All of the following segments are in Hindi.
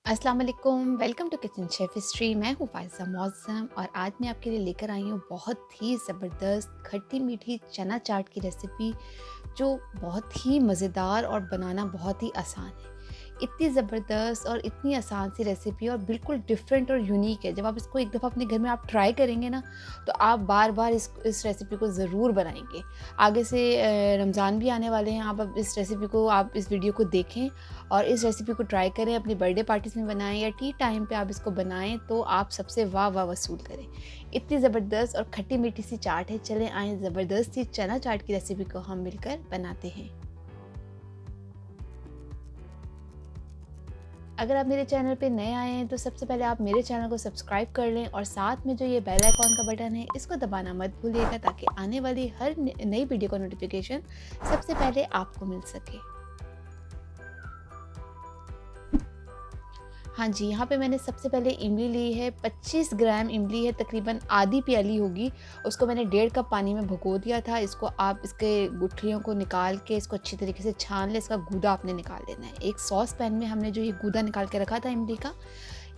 अस्सलाम वालेकुम, welcome to kitchen chef history. मैं हूँ फ़ायज़ा मौज़म और आज मैं आपके लिए लेकर आई हूँ बहुत ही ज़बरदस्त खट्टी मीठी चना चाट की रेसिपी, जो बहुत ही मज़ेदार और बनाना बहुत ही आसान है। इतनी ज़बरदस्त और इतनी आसान सी रेसिपी और बिल्कुल डिफरेंट और यूनिक है। जब आप इसको एक दफ़ा अपने घर में आप ट्राई करेंगे ना, तो आप बार बार इस रेसिपी को ज़रूर बनाएंगे। आगे से रमज़ान भी आने वाले हैं। आप अब इस रेसिपी को, आप इस वीडियो को देखें और इस रेसिपी को ट्राई करें। अपनी बर्थडे पार्टीज़ में बनाएं या टी टाइम पे आप इसको बनाएं तो आप सबसे वाह वाह वसूल करें। इतनी ज़बरदस्त और खट्टी मीठी सी चाट है। चलें आएँ ज़बरदस्त सी चना चाट की रेसिपी को हम मिलकर बनाते हैं। अगर आप मेरे चैनल पे नए आए हैं तो सबसे पहले आप मेरे चैनल को सब्सक्राइब कर लें और साथ में जो ये बेल आइकॉन का बटन है इसको दबाना मत भूलिएगा, ताकि आने वाली हर नई वीडियो का नोटिफिकेशन सबसे पहले आपको मिल सके। हाँ जी, यहाँ पे मैंने सबसे पहले इमली ली है। 25 ग्राम इमली है, तकरीबन आधी प्याली होगी। उसको मैंने 1.5 कप पानी में भिगो दिया था। इसको आप इसके गुठलियों को निकाल के इसको अच्छी तरीके से छान लें। इसका गूदा आपने निकाल लेना है। एक सॉस पैन में हमने जो ये गूदा निकाल के रखा था इमली का,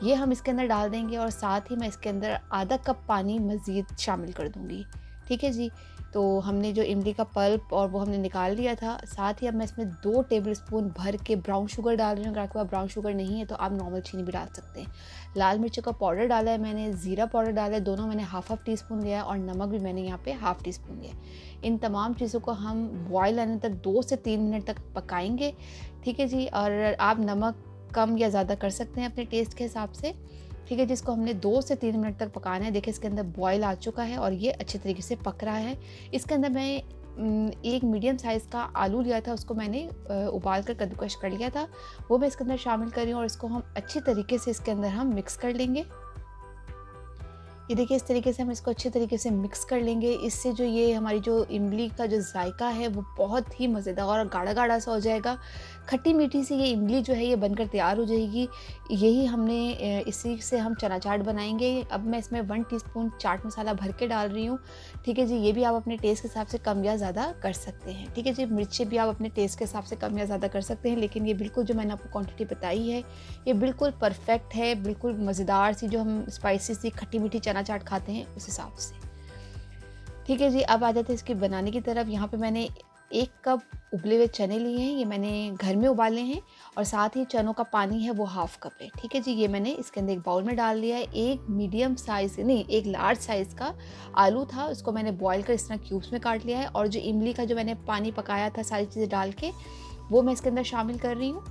ये हम इसके अंदर डाल देंगे और साथ ही मैं इसके अंदर आधा कप पानी मज़ीद शामिल कर दूँगी। ठीक है जी। तो हमने जो इमली का पल्प और वो हमने निकाल लिया था। साथ ही अब मैं इसमें 2 टेबलस्पून भर के ब्राउन शुगर डाल रही हूँ। अगर आपके पास ब्राउन शुगर नहीं है तो आप नॉर्मल चीनी भी डाल सकते हैं। लाल मिर्चों का पाउडर डाला है मैंने, ज़ीरा पाउडर डाला है, दोनों मैंने हाफ टी स्पून लिया है और नमक भी मैंने यहाँ पे हाफ टी स्पून लिया है। इन तमाम चीज़ों को हम बॉयल आने तक 2 से 3 मिनट तक पकाएंगे। ठीक है जी। और आप नमक कम या ज़्यादा कर सकते हैं अपने टेस्ट के हिसाब से। ठीक है, जिसको हमने 2 से 3 मिनट तक पकाना है। देखिए इसके अंदर बॉयल आ चुका है और ये अच्छे तरीके से पक रहा है। इसके अंदर मैं एक मीडियम साइज़ का आलू लिया था, उसको मैंने उबाल कर कद्दूकश कर लिया था। वो मैं इसके अंदर शामिल कर रही हूँ और इसको हम अच्छी तरीके से इसके अंदर हम मिक्स कर लेंगे। ये देखिए इस तरीके से हम इसको अच्छे तरीके से मिक्स कर लेंगे। इससे जो ये हमारी जो इमली का जो जायका है वो बहुत ही मज़ेदार और गाढ़ा गाढ़ा सा हो जाएगा। खट्टी मीठी सी ये इमली जो है ये बनकर तैयार हो जाएगी। यही हमने इसी से हम चना चाट बनाएंगे। अब मैं इसमें 1 टीस्पून चाट मसाला भर के डाल रही हूँ। ठीक है जी। ये भी आप अपने टेस्ट के हिसाब से कम या ज़्यादा कर सकते हैं। ठीक है जी। मिर्चें भी आप अपने टेस्ट के हिसाब से कम या ज़्यादा कर सकते हैं, लेकिन ये बिल्कुल जो मैंने आपको क्वान्टिटी बताई है ये बिल्कुल परफेक्ट है। बिल्कुल मज़ेदार सी जो हम स्पाइसी सी खट्टी मीठी चना चाट खाते हैं उस हिसाब से। ठीक है जी। अब आ जाते हैं इसकी बनाने की तरफ। यहाँ पे मैंने 1 कप उबले हुए चने लिए हैं। ये मैंने घर में उबाले हैं और साथ ही चनों का पानी है वो हाफ कप है। ठीक है जी। ये मैंने इसके अंदर एक बाउल में डाल दिया है। एक मीडियम साइज़ नहीं, एक लार्ज साइज़ का आलू था, उसको मैंने बॉयल कर इस तरह क्यूब्स में काट लिया है। और जो इमली का जो मैंने पानी पकाया था सारी चीज़ें डाल के, वो मैं इसके अंदर शामिल कर रही हूँ।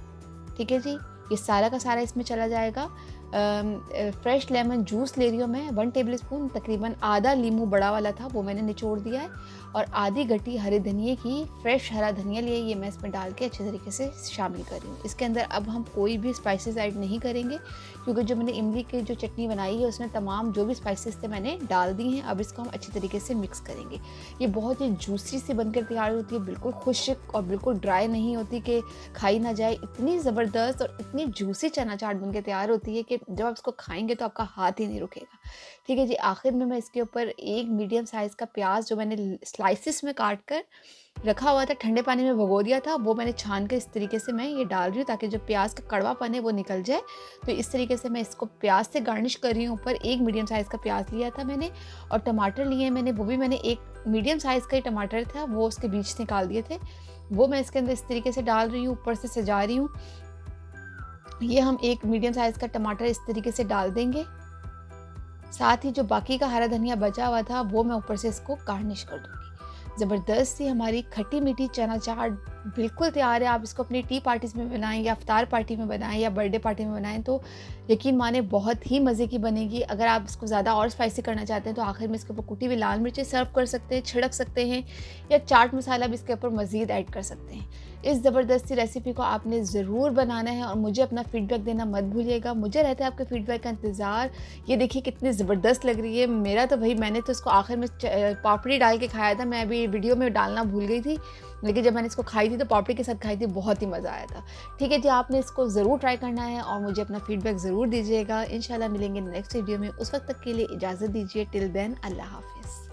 ठीक है जी। ये सारा का सारा इसमें चला जाएगा। फ्रेश लेमन जूस ले रही हूँ मैं 1 टेबलस्पून, तकरीबन आधा नींबू बड़ा वाला था वो मैंने निचोड़ दिया है। और आधी गट्टी हरे धनिए की, फ्रेश हरा धनिया लिए, ये मैं इसमें डाल के अच्छे तरीके से शामिल कर रही हूँ। इसके अंदर अब हम कोई भी स्पाइसेस ऐड नहीं करेंगे, क्योंकि जो मैंने इमली की जो चटनी बनाई है उसमें तमाम जो भी स्पाइसेस थे मैंने डाल दी हैं। अब इसको हम अच्छी तरीके से मिक्स करेंगे। ये बहुत ही जूसी सी बनकर तैयार होती है, बिल्कुल खुश्क और बिल्कुल ड्राई नहीं होती कि खाई ना जाए। इतनी ज़बरदस्त और इतनी जूसी चना चाट बनकर तैयार होती है कि जब आप इसको खाएंगे तो आपका हाथ ही नहीं रुकेगा। ठीक है जी। आखिर में मैं इसके ऊपर एक मीडियम साइज़ का प्याज जो मैंने स्लाइसिस में काट कर रखा हुआ था, ठंडे पानी में भिगो दिया था, वो मैंने छान के इस तरीके से मैं ये डाल रही हूँ, ताकि जो प्याज का कड़वापन है वो निकल जाए। तो इस तरीके से मैं इसको प्याज से गार्निश कर रही हूँ। ऊपर एक मीडियम साइज़ का प्याज लिया था मैंने और टमाटर लिए मैंने, वो भी मैंने एक मीडियम साइज़ का ही टमाटर था, वो उसके बीज निकाल दिए थे, वो मैं इसके अंदर इस तरीके से डाल रही हूँ, ऊपर से सजा रही हूँ। ये हम एक मीडियम साइज़ का टमाटर इस तरीके से डाल देंगे। साथ ही जो बाकी का हरा धनिया बचा हुआ था वो मैं ऊपर से इसको गार्निश कर दूँगी। ज़बरदस्त सी हमारी खट्टी मीठी चना चाट बिल्कुल तैयार है। आप इसको अपनी टी पार्टीज़ में बनाएं या इफ्तार पार्टी में बनाएं या बर्थडे पार्टी में बनाएं तो यकीन माने बहुत ही मज़े की बनेगी। अगर आप इसको ज़्यादा और स्पाइसी करना चाहते हैं तो आखिर में इसके ऊपर कुटी हुई लाल मिर्चें सर्व कर सकते हैं, छिड़क सकते हैं, या चाट मसाला भी इसके ऊपर मज़ीद ऐड कर सकते हैं। इस ज़बरदस्त सी रेसिपी को आपने ज़रूर बनाना है और मुझे अपना फ़ीडबैक देना मत भूलिएगा। मुझे रहता है आपके फ़ीडबैक का इंतज़ार। ये देखिए कितनी ज़बरदस्त लग रही है। मेरा तो भाई, मैंने तो इसको आखिर में पापड़ी डाल के खाया था। मैं अभी वीडियो में डालना भूल गई थी, लेकिन जब मैंने इसको खाई थी तो पापड़ी के साथ खाई थी, बहुत ही मज़ा आया था। ठीक है जी। आपने इसको ज़रूर ट्राई करना है और मुझे अपना फ़ीडबैक ज़रूर दीजिएगा। इंशाल्लाह मिलेंगे नेक्स्ट वीडियो में। उस वक्त तक के लिए इजाज़त दीजिए। टिल देन अल्लाह हाफ़िज़।